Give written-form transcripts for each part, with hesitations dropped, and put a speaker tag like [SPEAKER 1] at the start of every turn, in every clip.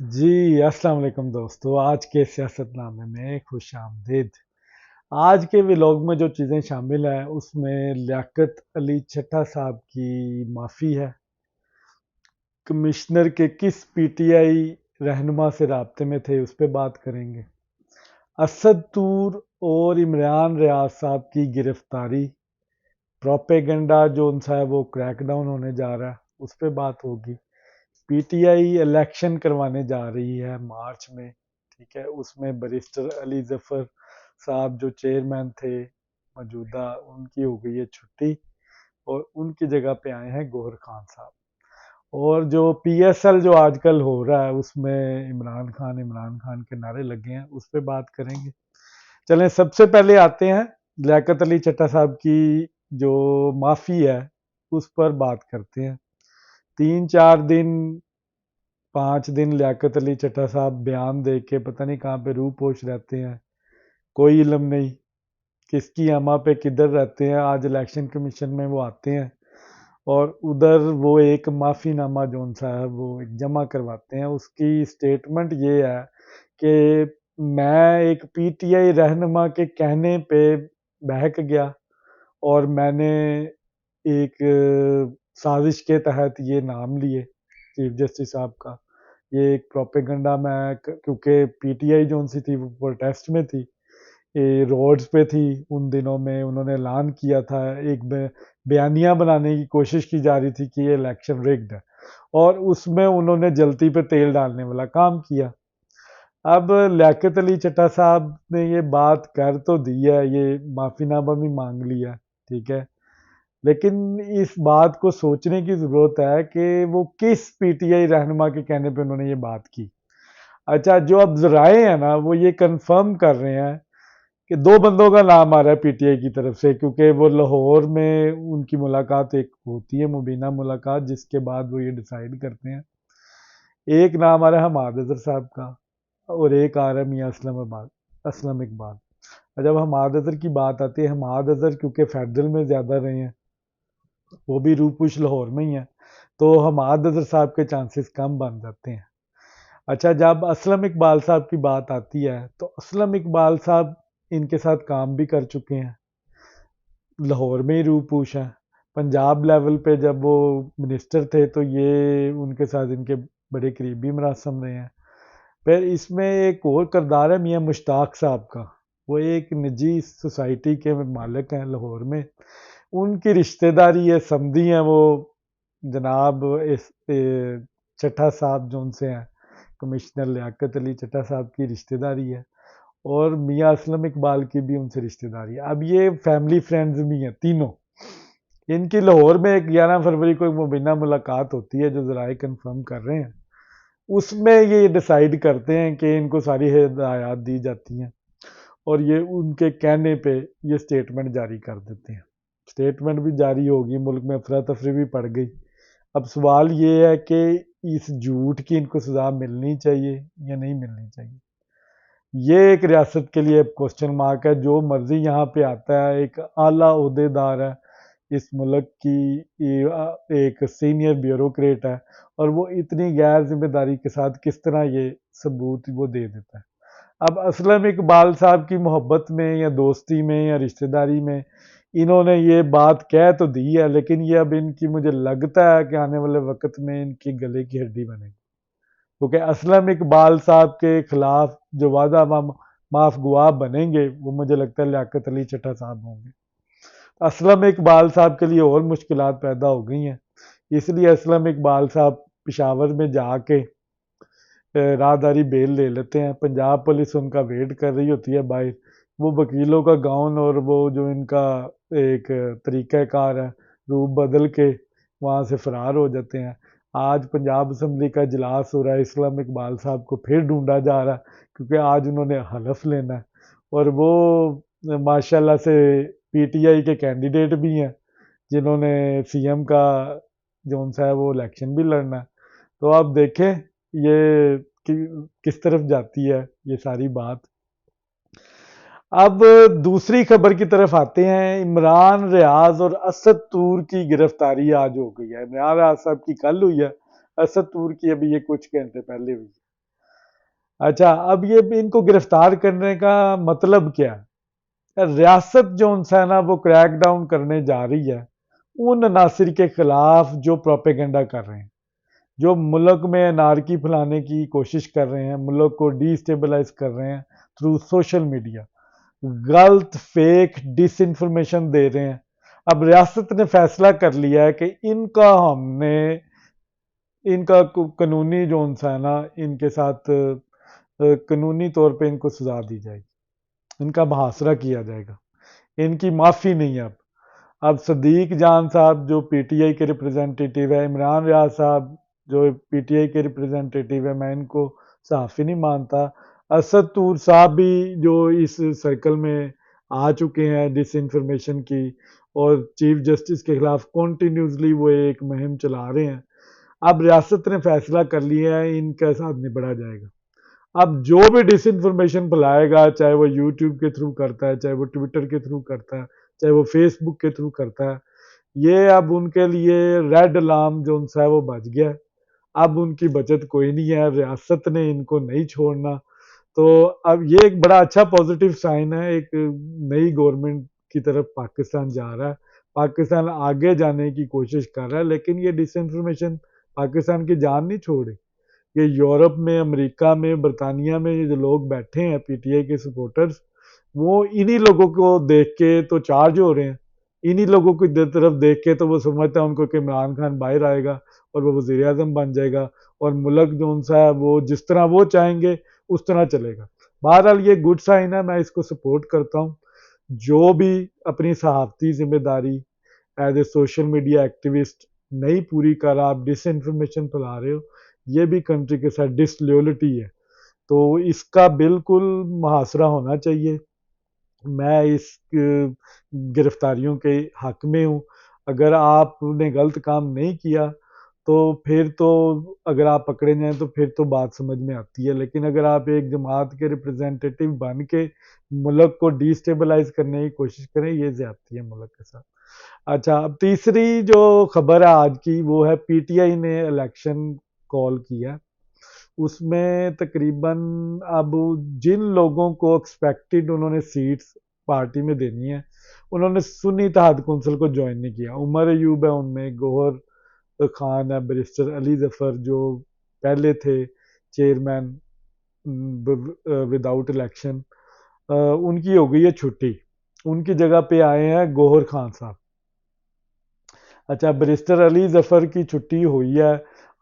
[SPEAKER 1] جی السلام علیکم دوستو، آج کے سیاست نامے میں خوش آمدید۔ آج کے ولاگ میں جو چیزیں شامل ہیں اس میں لیاقت علی چٹھا صاحب کی معافی ہے، کمشنر کے کس پی ٹی آئی رہنما سے رابطے میں تھے اس پہ بات کریں گے، اسد طور اور عمران ریاض صاحب کی گرفتاری، پروپیگنڈا جو ان سا ہے وہ کریک ڈاؤن ہونے جا رہا ہے اس پہ بات ہوگی، پی ٹی آئی الیکشن کروانے جا رہی ہے مارچ میں، ٹھیک ہے، اس میں بیرسٹر علی ظفر صاحب جو چیئرمین تھے موجودہ ان کی ہو گئی ہے چھٹی اور ان کی جگہ پہ آئے ہیں گوہر خان صاحب، اور جو پی ایس ایل جو آج کل ہو رہا ہے اس میں عمران خان کے نعرے لگے ہیں اس پہ بات کریں گے۔ چلیں سب سے پہلے آتے ہیں لیاقت علی چٹھا صاحب کی جو معافی ہے اس پر بات کرتے ہیں۔ 3 4 دن 5 دن لیاقت علی چٹھا صاحب بیان دے کے پتہ نہیں کہاں پہ روح پوش رہتے ہیں، کوئی علم نہیں کس کی اما پہ کدھر رہتے ہیں۔ آج الیکشن کمیشن میں وہ آتے ہیں اور ادھر وہ ایک معافی نامہ جون سا ہے وہ ایک جمع کرواتے ہیں، اس کی سٹیٹمنٹ یہ ہے کہ میں ایک پی ٹی آئی رہنما کے کہنے پہ بہک گیا اور میں نے ایک سازش کے تحت یہ نام لیے چیف جسٹس صاحب کا، یہ ایک پروپیگنڈا میں کیونکہ پی ٹی آئی جو سی تھی وہ پروٹیسٹ میں تھی، روڈز پہ تھی ان دنوں میں، انہوں نے اعلان کیا تھا، ایک بیانیہ بنانے کی کوشش کی جا رہی تھی کہ یہ الیکشن ریگڈ ہے اور اس میں انہوں نے جلتی پہ تیل ڈالنے والا کام کیا۔ اب لیاقت علی چٹھا صاحب نے یہ بات کر تو دی ہے، یہ معافی نامہ بھی مانگ لیا، ٹھیک ہے، لیکن اس بات کو سوچنے کی ضرورت ہے کہ وہ کس پی ٹی آئی رہنما کے کہنے پہ انہوں نے یہ بات کی۔ اچھا، جو اب ذرائع ہیں نا وہ یہ کنفرم کر رہے ہیں کہ 2 بندوں کا نام آ رہا ہے پی ٹی آئی کی طرف سے، کیونکہ وہ لاہور میں ان کی ملاقات ایک ہوتی ہے مبینہ ملاقات جس کے بعد وہ یہ ڈیسائیڈ کرتے ہیں۔ ایک نام آ رہا ہے حماد اظہر صاحب کا اور ایک آ رہا ہے میاں اسلم اقبال۔ جب حماد اظہر کی بات آتی ہے، حماد اظہر کیونکہ فیڈرل میں زیادہ رہے ہیں، وہ بھی روپوش لاہور میں ہی ہیں، تو حماد اظہر صاحب کے چانسز کم بن جاتے ہیں۔ اچھا، جب اسلم اقبال صاحب کی بات آتی ہے تو اسلم اقبال صاحب ان کے ساتھ کام بھی کر چکے ہیں، لاہور میں ہی روپوش ہیں، پنجاب لیول پہ جب وہ منسٹر تھے تو یہ ان کے ساتھ ان کے بڑے قریبی مراسم رہے ہیں۔ پھر اس میں ایک اور کردار ہے میاں مشتاق صاحب کا، وہ ایک نجی سوسائٹی کے مالک ہیں لاہور میں، ان کی رشتہ داری ہے، سمدھی ہیں وہ جناب چٹھا صاحب جو ان سے ہیں کمشنر لیاقت علی چٹھا صاحب کی رشتہ داری ہے اور میاں اسلم اقبال کی بھی ان سے رشتہ داری ہے۔ اب یہ فیملی فرینڈز بھی ہیں تینوں، ان کی لاہور میں 11 فروری کو ایک مبینہ ملاقات ہوتی ہے جو ذرائع کنفرم کر رہے ہیں، اس میں یہ ڈیسائیڈ کرتے ہیں کہ ان کو ساری ہدایات دی جاتی ہیں اور یہ ان کے کہنے پہ یہ سٹیٹمنٹ جاری کر دیتے ہیں۔ سٹیٹمنٹ بھی جاری ہوگی، ملک میں افراتفری بھی پڑ گئی۔ اب سوال یہ ہے کہ اس جھوٹ کی ان کو سزا ملنی چاہیے یا نہیں ملنی چاہیے، یہ ایک ریاست کے لیے کوسچن مارک ہے۔ جو مرضی یہاں پہ آتا ہے، ایک اعلیٰ عہدیدار ہے اس ملک کی، ایک سینئر بیوروکریٹ ہے اور وہ اتنی غیر ذمہ داری کے ساتھ کس طرح یہ ثبوت وہ دے دیتا ہے۔ اب اسلم اقبال صاحب کی محبت میں یا دوستی میں یا رشتہ داری میں انہوں نے یہ بات کہہ تو دی ہے، لیکن یہ اب ان کی مجھے لگتا ہے کہ آنے والے وقت میں ان کی گلے کی ہڈی بنے گی، کیونکہ اسلم اقبال صاحب کے خلاف جو وعدہ معاف گواہ بنیں گے وہ مجھے لگتا ہے لیاقت علی چٹھا صاحب ہوں گے۔ اسلم اقبال صاحب کے لیے اور مشکلات پیدا ہو گئی ہیں، اس لیے اسلم اقبال صاحب پشاور میں جا کے راہداری بیل لے لیتے ہیں، پنجاب پولیس ان کا ویٹ کر رہی ہوتی ہے باہر، وہ وکیلوں کا گاؤن اور وہ جو ان کا ایک طریقہ کار ہے روپ بدل کے وہاں سے فرار ہو جاتے ہیں۔ آج پنجاب اسمبلی کا اجلاس ہو رہا ہے، اسلم اقبال صاحب کو پھر ڈھونڈا جا رہا ہے کیونکہ آج انہوں نے حلف لینا ہے اور وہ ماشاءاللہ سے پی ٹی آئی کے کینڈیڈیٹ بھی ہیں جنہوں نے سی ایم کا جو ان سا ہے وہ الیکشن بھی لڑنا ہے۔ تو آپ دیکھیں یہ کس طرف جاتی ہے یہ ساری بات۔ اب دوسری خبر کی طرف آتے ہیں، عمران ریاض اور اسد طور کی گرفتاری آج ہو گئی ہے۔ عمران ریاض صاحب کی کل ہوئی ہے، اسد طور کی ابھی یہ کچھ گھنٹے پہلے ہوئی ہے۔ اچھا اب یہ ان کو گرفتار کرنے کا مطلب کیا ہے؟ ریاست جو ان سے ہے نا وہ کریک ڈاؤن کرنے جا رہی ہے ان عناصر کے خلاف جو پروپیگنڈا کر رہے ہیں، جو ملک میں انارکی پھیلانے کی کوشش کر رہے ہیں، ملک کو ڈی اسٹیبلائز کر رہے ہیں تھرو سوشل میڈیا، غلط فیک ڈس انفارمیشن دے رہے ہیں۔ اب ریاست نے فیصلہ کر لیا ہے کہ ان کا قانونی جو ہے نا ان کے ساتھ قانونی طور پہ ان کو سزا دی جائے گی، ان کا محاصرہ کیا جائے گا، ان کی معافی نہیں ہے۔ اب صدیق جان صاحب جو پی ٹی آئی کے ریپرزینٹیٹیو ہے، عمران ریاض صاحب جو پی ٹی آئی کے ریپرزینٹیٹیو ہے، میں ان کو صحافی نہیں مانتا، اسد طور صاحب بھی جو اس سرکل میں آ چکے ہیں ڈس انفارمیشن کی، اور چیف جسٹس کے خلاف کنٹینیوسلی وہ ایک مہم چلا رہے ہیں۔ اب ریاست نے فیصلہ کر لیا ہے ان کے ساتھ نبڑا جائے گا۔ اب جو بھی ڈس انفارمیشن پھیلائے گا، چاہے وہ یوٹیوب کے تھرو کرتا ہے، چاہے وہ ٹویٹر کے تھرو کرتا ہے، چاہے وہ فیس بک کے تھرو کرتا ہے، یہ اب ان کے لیے ریڈ الارم جو ان سے ہے وہ بج گیا ہے۔ اب ان کی بچت کوئی نہیں ہے، ریاست نے ان کو نہیں چھوڑنا۔ تو اب یہ ایک بڑا اچھا پازیٹیو سائن ہے، ایک نئی گورنمنٹ کی طرف پاکستان جا رہا ہے، پاکستان آگے جانے کی کوشش کر رہا ہے، لیکن یہ ڈس انفارمیشن پاکستان کی جان نہیں چھوڑ رہی۔ کہ یورپ میں، امریکہ میں، برطانیہ میں یہ جو لوگ بیٹھے ہیں پی ٹی آئی کے سپورٹرز، وہ انہی لوگوں کو دیکھ کے تو چارج ہو رہے ہیں، انہی لوگوں کی طرف دیکھ کے تو وہ سمجھتا ہے ان کو کہ عمران خان باہر آئے گا اور وہ وزیر اعظم بن جائے گا، اور ملک جو ان سا ہے وہ جس طرح وہ چاہیں گے اس طرح چلے گا۔ بہرحال یہ گڈ سائن ہے، میں اس کو سپورٹ کرتا ہوں۔ جو بھی اپنی صحافتی ذمہ داری as a social media activist نہیں پوری کر رہا، آپ ڈس انفارمیشن پھیلا رہے ہو، یہ بھی کنٹری کے ساتھ ڈس لیولٹی ہے، تو اس کا بالکل محاصرہ ہونا چاہیے۔ میں اس گرفتاریوں کے حق میں ہوں۔ اگر آپ نے غلط کام نہیں کیا تو پھر تو اگر آپ پکڑے جائیں تو پھر تو بات سمجھ میں آتی ہے، لیکن اگر آپ ایک جماعت کے ریپرزینٹیٹیو بن کے ملک کو ڈی اسٹیبلائز کرنے کی کوشش کریں، یہ زیادتی ہے ملک کے ساتھ۔ اچھا اب تیسری جو خبر ہے آج کی، وہ ہے پی ٹی آئی نے الیکشن کال کیا، اس میں تقریباً اب جن لوگوں کو ایکسپیکٹڈ انہوں نے سیٹس پارٹی میں دینی ہے، انہوں نے سنی اتحاد کونسل کو جوائن نہیں کیا۔ عمر ایوب ہے ان میں، گوہر خان ہے، بیرسٹر علی ظفر جو پہلے تھے چیئرمین وداؤٹ الیکشن، ان کی ہو گئی ہے چھٹی، ان کی جگہ پہ آئے ہیں گوہر خان صاحب۔ اچھا بیرسٹر علی ظفر کی چھٹی ہوئی ہے،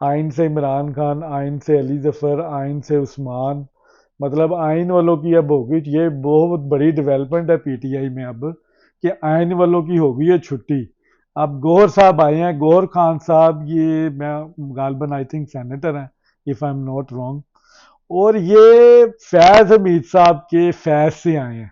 [SPEAKER 1] آئین سے عمران خان، آئین سے علی ظفر، آئین سے عثمان، مطلب آئین والوں کی اب ہوگی، یہ بہت بڑی ڈیولپمنٹ ہے پی ٹی آئی میں اب، کہ آئین والوں کی ہوگی ہے چھٹی۔ اب گوہر صاحب آئے ہیں، گوہر خان صاحب، یہ میں غالباً آئی تھنک سینیٹر ہیں if I am not wrong, اور یہ فیض حمید صاحب کے فیض سے آئے ہیں۔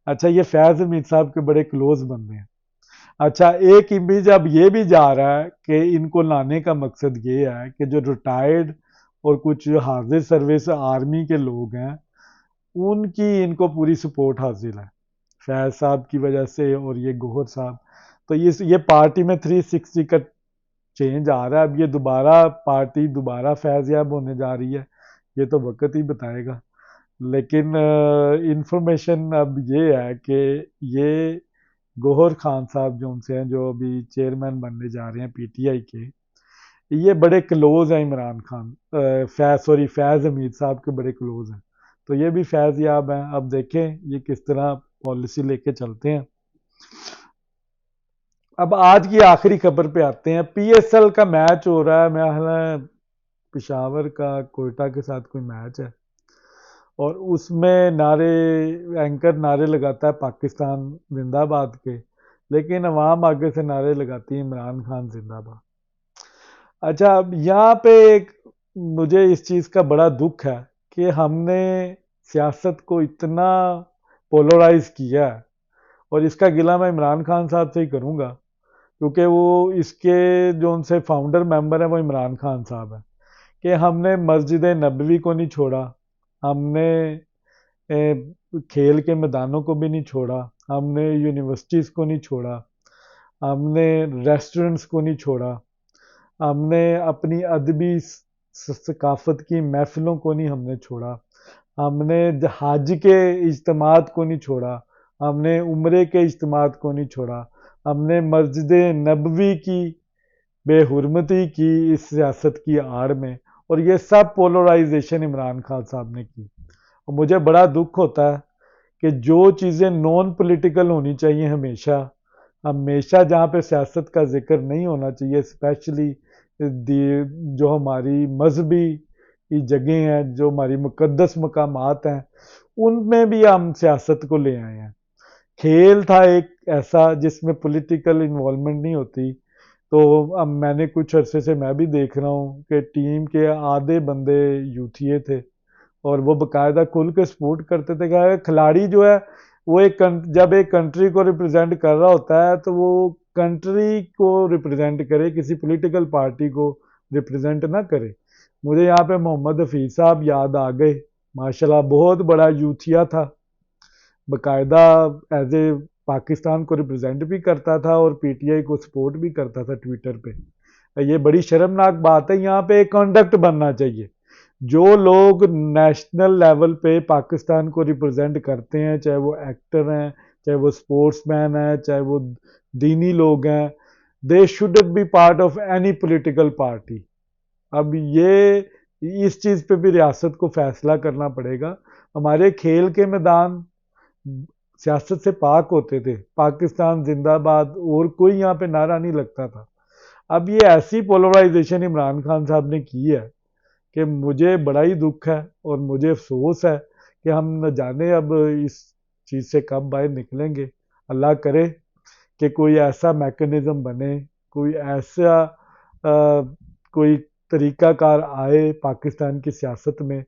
[SPEAKER 1] اچھا یہ فیض حمید صاحب کے بڑے کلوز بندے ہیں۔ اچھا ایک امیج اب یہ بھی جا رہا ہے کہ ان کو لانے کا مقصد یہ ہے کہ جو ریٹائرڈ اور کچھ حاضر سروس آرمی کے لوگ ہیں ان کی ان کو پوری سپورٹ حاصل ہے فیض صاحب کی وجہ سے، اور یہ گوہر صاحب، تو یہ پارٹی میں 360 کا چینج آ رہا ہے۔ اب یہ دوبارہ پارٹی دوبارہ فیض یاب ہونے جا رہی ہے، یہ تو وقت ہی بتائے گا، لیکن انفارمیشن اب یہ ہے کہ یہ گوہر خان صاحب جو ان سے ہیں، جو ابھی چیئرمین بننے جا رہے ہیں پی ٹی آئی کے، یہ بڑے کلوز ہیں عمران خان، فیض حمید صاحب کے بڑے کلوز ہیں، تو یہ بھی فیض یاب ہیں۔ اب دیکھیں یہ کس طرح پالیسی لے کے چلتے ہیں۔ اب آج کی آخری خبر پہ آتے ہیں، پی ایس ایل کا میچ ہو رہا ہے، میں پشاور کا کوئٹہ کے ساتھ کوئی میچ ہے، اور اس میں اینکر نعرے لگاتا ہے پاکستان زندہ باد کے، لیکن عوام آگے سے نعرے لگاتی ہے عمران خان زندہ باد۔ اچھا اب یہاں پہ مجھے اس چیز کا بڑا دکھ ہے کہ ہم نے سیاست کو اتنا پولرائز کیا ہے، اور اس کا گلہ میں عمران خان صاحب سے ہی کروں گا، کیونکہ وہ اس کے جو ان سے فاؤنڈر ممبر ہیں وہ عمران خان صاحب ہیں، کہ ہم نے مسجد نبوی کو نہیں چھوڑا، ہم نے کھیل کے میدانوں کو بھی نہیں چھوڑا، ہم نے یونیورسٹیز کو نہیں چھوڑا، ہم نے ریسٹورنٹس کو نہیں چھوڑا، ہم نے اپنی ادبی ثقافت کی محفلوں کو نہیں ہم نے چھوڑا، ہم نے حج کے اجتماعات کو نہیں چھوڑا، ہم نے عمرے کے اجتماعات کو نہیں چھوڑا، ہم نے مسجد نبوی کی بے حرمتی کی اس سیاست کی آڑ میں، اور یہ سب پولرائزیشن عمران خان صاحب نے کی۔ اور مجھے بڑا دکھ ہوتا ہے کہ جو چیزیں نان پولیٹیکل ہونی چاہیے ہمیشہ ہمیشہ جہاں پہ سیاست کا ذکر نہیں ہونا چاہیے، اسپیشلی جو ہماری مذہبی جگہیں ہیں، جو ہماری مقدس مقامات ہیں، ان میں بھی ہم سیاست کو لے آئے ہیں۔ کھیل تھا ایک ایسا جس میں پولیٹیکل انوالومنٹ نہیں ہوتی، تو اب میں نے کچھ عرصے سے میں بھی دیکھ رہا ہوں کہ ٹیم کے آدھے بندے یوتھیے تھے، اور وہ باقاعدہ کھل کے سپورٹ کرتے تھے کہ کھلاڑی جو ہے وہ جب ایک کنٹری کو ریپرزینٹ کر رہا ہوتا ہے تو وہ کنٹری کو ریپرزینٹ کرے، کسی پولیٹیکل پارٹی کو ریپرزینٹ نہ کرے۔ مجھے یہاں پہ محمد حفیظ صاحب یاد آ گئے، ماشاءاللہ بہت بڑا یوتھیا تھا، باقاعدہ ایز اے پاکستان کو ریپرزینٹ بھی کرتا تھا اور پی ٹی آئی کو سپورٹ بھی کرتا تھا ٹویٹر پہ۔ یہ بڑی شرمناک بات ہے، یہاں پہ ایک کنڈکٹ بننا چاہیے۔ جو لوگ نیشنل لیول پہ پاکستان کو ریپرزینٹ کرتے ہیں، چاہے وہ ایکٹر ہیں، چاہے وہ سپورٹس مین ہیں، چاہے وہ دینی لوگ ہیں، they shouldn't be part of any political party. اب یہ اس چیز پہ بھی ریاست کو فیصلہ کرنا پڑے گا۔ ہمارے کھیل کے میدان سیاست سے پاک ہوتے تھے، پاکستان زندہ باد اور کوئی یہاں پہ نعرہ نہیں لگتا تھا۔ اب یہ ایسی پولرائزیشن عمران خان صاحب نے کی ہے کہ مجھے بڑا ہی دکھ ہے، اور مجھے افسوس ہے کہ ہم نہ جانے اب اس چیز سے کب باہر نکلیں گے۔ اللہ کرے کہ کوئی ایسا میکنزم بنے، کوئی ایسا کوئی طریقہ کار آئے پاکستان کی سیاست میں،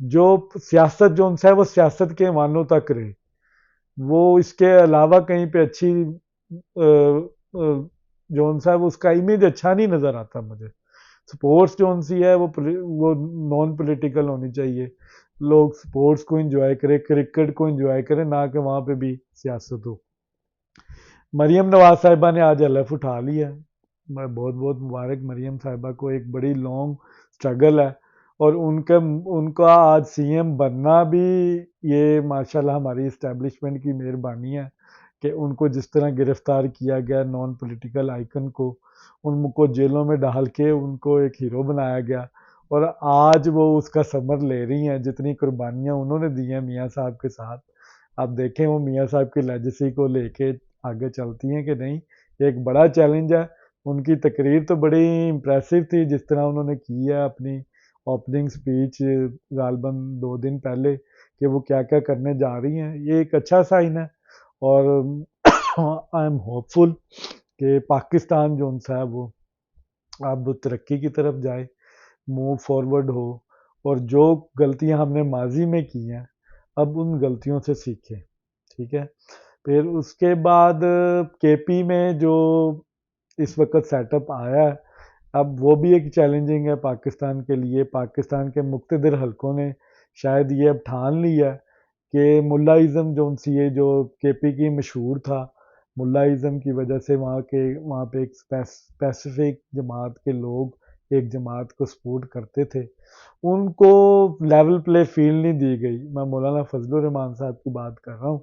[SPEAKER 1] جو سیاست جو ان سے ہے وہ سیاست کے معنوں تک رہے، وہ اس کے علاوہ کہیں پہ اچھی جو ان سا ہے وہ اس کا امیج اچھا نہیں نظر آتا مجھے۔ سپورٹس جو ان سی ہے وہ نان پولیٹیکل ہونی چاہیے، لوگ سپورٹس کو انجوائے کریں، کرکٹ کو انجوائے کریں، نہ کہ وہاں پہ بھی سیاست ہو۔ مریم نواز صاحبہ نے آج ایل ایف اٹھا لیا ہے، میں بہت بہت مبارک مریم صاحبہ کو، ایک بڑی لانگ سٹرگل ہے، اور ان کا آج سی ایم بننا بھی یہ ماشاءاللہ ہماری اسٹیبلشمنٹ کی مہربانی ہے کہ ان کو جس طرح گرفتار کیا گیا نان پولیٹیکل آئیکن کو، ان کو جیلوں میں ڈال کے ان کو ایک ہیرو بنایا گیا، اور آج وہ اس کا ثمر لے رہی ہیں، جتنی قربانیاں انہوں نے دی ہیں میاں صاحب کے ساتھ۔ آپ دیکھیں وہ میاں صاحب کی لیجیسی کو لے کے آگے چلتی ہیں کہ نہیں، ایک بڑا چیلنج ہے۔ ان کی تقریر تو بڑی امپریسو تھی، جس طرح انہوں نے کی ہے اپنی اوپننگ سپیچ غالباً 2 دن پہلے، کہ وہ کیا کیا کرنے جا رہی ہیں، یہ ایک اچھا سائن ہے، اور آئی ایم ہوپ فل کہ پاکستان جو ان سا ہے وہ اب ترقی کی طرف جائے، موو فارورڈ ہو، اور جو غلطیاں ہم نے ماضی میں کی ہیں اب ان غلطیوں سے سیکھیں، ٹھیک ہے۔ پھر اس کے بعد کے پی میں جو اس وقت سیٹ اپ آیا ہے، اب وہ بھی ایک چیلنجنگ ہے پاکستان کے لیے۔ پاکستان کے مقتدر حلقوں نے شاید یہ اب ٹھان لیا ہے کہ ملائزم جو ان سی جو کے پی کی مشہور تھا، ملائزم کی وجہ سے وہاں پہ ایک اسپیسیفک جماعت کے لوگ ایک جماعت کو سپورٹ کرتے تھے، ان کو لیول پلے فیلڈ نہیں دی گئی۔ میں مولانا فضل الرحمان صاحب کی بات کر رہا ہوں،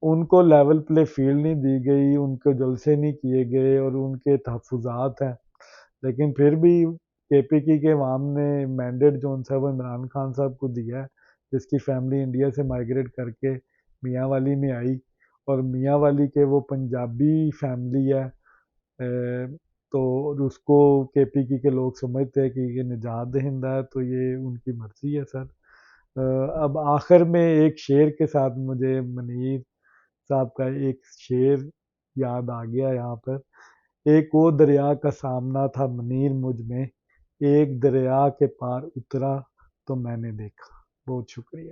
[SPEAKER 1] ان کو لیول پلے فیلڈ نہیں دی گئی، ان کو جلسے نہیں کیے گئے، اور ان کے تحفظات ہیں، لیکن پھر بھی کے پی کی کے عوام نے مینڈیٹ جو ان سے وہ عمران خان صاحب کو دیا ہے، جس کی فیملی انڈیا سے مائیگریٹ کر کے میاں والی میں آئی، اور میاں والی کے وہ پنجابی فیملی ہے، تو اس کو کے پی کی کے لوگ سمجھتے ہیں کہ یہ نجات دہندہ ہے، تو یہ ان کی مرضی ہے سر۔ اب آخر میں ایک شعر کے ساتھ مجھے منیر صاحب کا ایک شعر یاد آ گیا یہاں پر۔ ایک وہ دریا کا سامنا تھا منیر مجھ میں، ایک دریا کے پار اترا تو میں نے دیکھا۔ بہت شکریہ۔